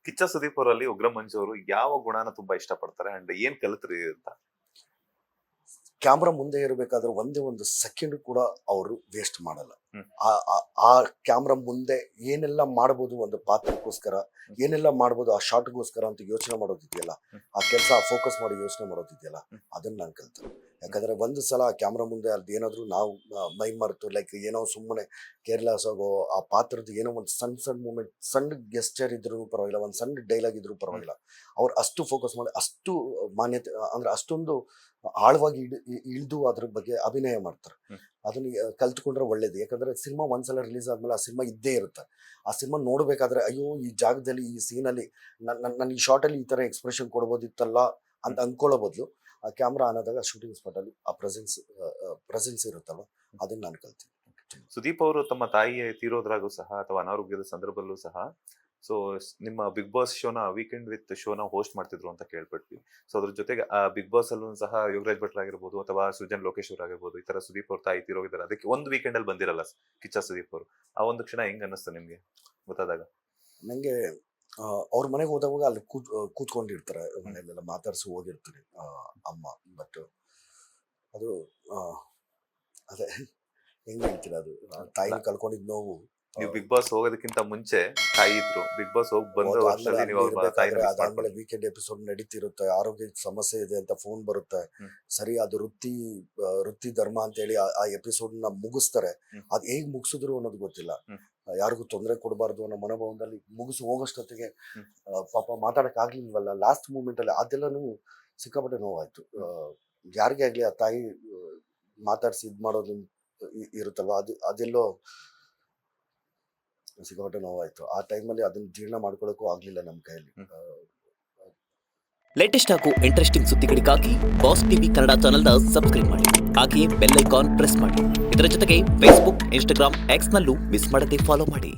ಕಿಚ್ಚ ಸುದೀಪ್ ಅವರಲ್ಲಿ ಉಗ್ರ ಮಂಜು ಅವರು ಯಾವ ಗುಣನ ತುಂಬಾ ಇಷ್ಟಪಡ್ತಾರೆ ಅಂಡ್ ಏನ್ ಕಲಿತ್ರಿ ಅಂತ? ಕ್ಯಾಮ್ರಾ ಮುಂದೆ ಇರಬೇಕಾದ್ರೆ ಒಂದೇ ಒಂದು ಸೆಕೆಂಡ್ ಕೂಡ ಅವರು ವೇಸ್ಟ್ ಮಾಡಲ್ಲ. ಹ್ಮ್. ಆ ಕ್ಯಾಮ್ರಾ ಮುಂದೆ ಏನೆಲ್ಲ ಮಾಡ್ಬೋದು ಒಂದು ಪಾತ್ರಕ್ಕೋಸ್ಕರ, ಏನೆಲ್ಲ ಮಾಡ್ಬೋದು ಆ ಶಾರ್ಟ್ಗೋಸ್ಕರ ಅಂತ ಯೋಚನೆ ಮಾಡೋದಿದೆಯಲ್ಲ, ಆ ಕೆಲಸ ಫೋಕಸ್ ಮಾಡಿ ಯೋಚನೆ ಮಾಡೋದಿದೆಯಲ್ಲ, ಅದನ್ನ ನಾನು ಕಲ್ತೆ. ಯಾಕಂದ್ರೆ ಒಂದು ಸಲ ಕ್ಯಾಮ್ರಾ ಮುಂದೆ ಅಲ್ಲಿ ಏನಾದ್ರು ನಾವು ಮೈ ಮರೆತು ಲೈಕ್ ಏನೋ ಸುಮ್ಮನೆ ಕೇರ್ಲೆಸ್ ಆಗೋ ಆ ಪಾತ್ರದ ಏನೋ ಒಂದು ಸಣ್ಣ ಸಣ್ಣ ಮೂಮೆಂಟ್, ಸಣ್ಣ ಗೆಸ್ಚರ್ ಇದ್ರೂ ಪರವಾಗಿಲ್ಲ, ಒಂದು ಸಣ್ಣ ಡೈಲಾಗ್ ಇದ್ರೂ ಪರವಾಗಿಲ್ಲ, ಅವ್ರು ಅಷ್ಟು ಫೋಕಸ್ ಮಾಡಿ ಅಷ್ಟು ಮಾನ್ಯತೆ ಅಂದ್ರೆ ಅಷ್ಟೊಂದು ಆಳವಾಗಿ ಇಳಿದು ಅದ್ರ ಬಗ್ಗೆ ಅಭಿನಯ ಮಾಡ್ತಾರೆ. ಅದನ್ನ ಕಲ್ತ್ಕೊಂಡ್ರೆ ಒಳ್ಳೇದು. ಯಾಕಂದ್ರೆ ಸಿನಿಮಾ ಒಂದ್ಸಲ ರಿಲೀಸ್ ಆದ್ಮೇಲೆ ಆ ಸಿನಿಮಾ ಇದ್ದೇ ಇರುತ್ತೆ. ಆ ಸಿನಿಮಾ ನೋಡ್ಬೇಕಾದ್ರೆ ಅಯ್ಯೋ ಈ ಜಾಗದಲ್ಲಿ ಈ ಸೀನಲ್ಲಿ ನನ್ನ ಈ ಶಾರ್ಟಲ್ಲಿ ಈ ತರ ಎಕ್ಸ್ಪ್ರೆಷನ್ ಕೊಡ್ಬೋದಿತ್ತಲ್ಲ ಅಂತ ಅನ್ಕೊಳ್ಳೋ ಬದಲು ಆ ಕ್ಯಾಮ್ರಾ ಅನ್ನೋದಾಗ ಶೂಟಿಂಗ್ ಸ್ಪಾಟ್ ಅಲ್ಲಿ ಆ ಪ್ರೆಸೆನ್ಸ್ ಇರುತ್ತಲ್ವ, ಅದನ್ನ ನಾನು ಕಲ್ತೀನಿ. ಸುದೀಪ್ ಅವರು ತಮ್ಮ ತಾಯಿ ತೀರೋದ್ರಾಗೂ ಸಹ ಅಥವಾ ಅನಾರೋಗ್ಯದ ಸಂದರ್ಭದಲ್ಲೂ ಸಹ ಸೊ ನಿಮ್ಮ ಬಿಗ್ ಬಾಸ್ ಶೋನ ವೀಕೆಂಡ್ ವಿತ್ ಶೋನ ಹೋಸ್ಟ್ ಮಾಡ್ತಿದ್ರು ಅಂತ ಕೇಳ್ಪಟ್ವಿ. ಸೊ ಅದ್ರ ಜೊತೆಗೆ ಆ ಬಿಗ್ ಬಾಸ್ ಅಲ್ಲೂ ಸಹ ಯೋಗರಾಜ್ ಭಟ್ರ ಆಗಿರ್ಬೋದು ಅಥವಾ ಸೃಜನ್ ಲೋಕೇಶ್ ಅವ್ರ ಆಗಿರ್ಬೋದು, ಈ ತರ ಸುದೀಪ್ ಅವ್ರ ತಾಯಿ ತೀರೋಗಿದ್ದಾರೆ, ಅದಕ್ಕೆ ಒಂದು ವೀಕೆಂಡ್ ಅಲ್ಲಿ ಬಂದಿರಲ್ಲ ಕಿಚ್ಚ ಸುದೀಪ್ ಅವರು. ಆ ಒಂದು ಕ್ಷಣ ಹೆಂಗ್ ಅನ್ನಿಸ್ತು ನಿಮ್ಗೆ ಗೊತ್ತಾದಾಗ? ನಂಗೆ ಅವ್ರ ಮನೆಗೆ ಹೋದಾಗ ಅಲ್ಲಿ ಕೂತ್ಕೊಂಡಿರ್ತಾರೆ, ಮನೆಯಲ್ಲೆಲ್ಲ ಮಾತಾಡ್ಸಿ ಹೋಗಿರ್ತಾರೆ ಅಮ್ಮ. ಬಟ್ ಅದು ಅದೇ ಹೆಂಗ್ ಹೇಳ್ತೀರ, ಅದು ತಾಯಿನ ಕಳ್ಕೊಂಡಿದ್ ನೋವು. ನೀವು ಬಿಗ್ ಬಾಸ್ ಹೋಗೋದಕ್ಕಿಂತ ಮುಂಚೆ ತಾಯಿ ಇದ್ರು, ಬಿಗ್ ಬಾಸ್ ಹೋಗಿ ಬಂದ ವರ್ಷದಲ್ಲಿ ನೀವು ಅವ್ರ ತಾಯಿನ miss ಅದಾದ್ಮೇಲೆ ಮಾಡ್ಕೊಂಡ್ರಿ. ವೀಕೆಂಡ್ ಎಪಿಸೋಡ್ ನಡೀತಿರುತ್ತೆ, ಆರೋಗ್ಯ ಸಮಸ್ಯೆ ಇದೆ ಅಂತ ಫೋನ್ ಬರುತ್ತೆ. ಸರಿ, ಅದು ವೃತ್ತಿ ಧರ್ಮ ಅಂತ ಹೇಳಿ ಆ ಎಪಿಸೋಡ್ ನ ಮುಗಿಸ್ತಾರೆ. ಅದ್ ಹೇಗ್ ಮುಗಿಸಿದ್ರು ಅನ್ನೋದು ಗೊತ್ತಿಲ್ಲ. ಯಾರಿಗೂ ತೊಂದರೆ ಕೊಡಬಾರ್ದು ಅನ್ನೋ ಮನೋಭಾವದಲ್ಲಿ ಮುಗಿಸಿ ಹೋಗೋಷ್ಟೊತ್ತಿಗೆ ಪಾಪ ಮಾತಾಡಕ್ ಆಗ್ಲಿಲ್ವಲ್ಲ ಲಾಸ್ಟ್ ಮೂಮೆಂಟ್ ಅಲ್ಲಿ, ಅದೆಲ್ಲನೂ ಸಿಕ್ಕಾಪಟ್ಟೆ ನೋವಾಯ್ತು. ಯಾರಿಗೇ ಆಗ್ಲಿ ಆ ತಾಯಿ ಮಾತಾಡ್ಸಿ ಇದ್ ಮಾಡೋದು ಇರುತ್ತಲ್ವ, ಅದೆಲ್ಲೋ ಸಿಕ್ಕಾಪಟ್ಟೆ ನೋವಾಯ್ತು. ಆ ಟೈಮಲ್ಲಿ ಅದನ್ನ ಜೀರ್ಣ ಮಾಡ್ಕೊಳಕ್ಕೂ ಆಗ್ಲಿಲ್ಲ ನಮ್ಮ ಕೈಯಲ್ಲಿ. ಲೇಟೆಸ್ಟ್ ಹಾಗೂ ಇಂಟ್ರೆಸ್ಟಿಂಗ್ ಸುದ್ದಿಗಳಿಗಾಗಿ ಬಾಸ್ ಟಿವಿ ಕನ್ನಡ ಚಾನೆಲ್ನ ಸಬ್ಸ್ಕ್ರೈಬ್ ಮಾಡಿ. ಹಾಗೆಯೇ ಬೆಲ್ ಐಕಾನ್ ಪ್ರೆಸ್ ಮಾಡಿ. ಇದರ ಜೊತೆಗೆ ಫೇಸ್ಬುಕ್, ಇನ್ಸ್ಟಾಗ್ರಾಮ್, ಎಕ್ಸ್ ನಲ್ಲೂ ಮಿಸ್ ಮಾಡದೆ ಫಾಲೋ ಮಾಡಿ.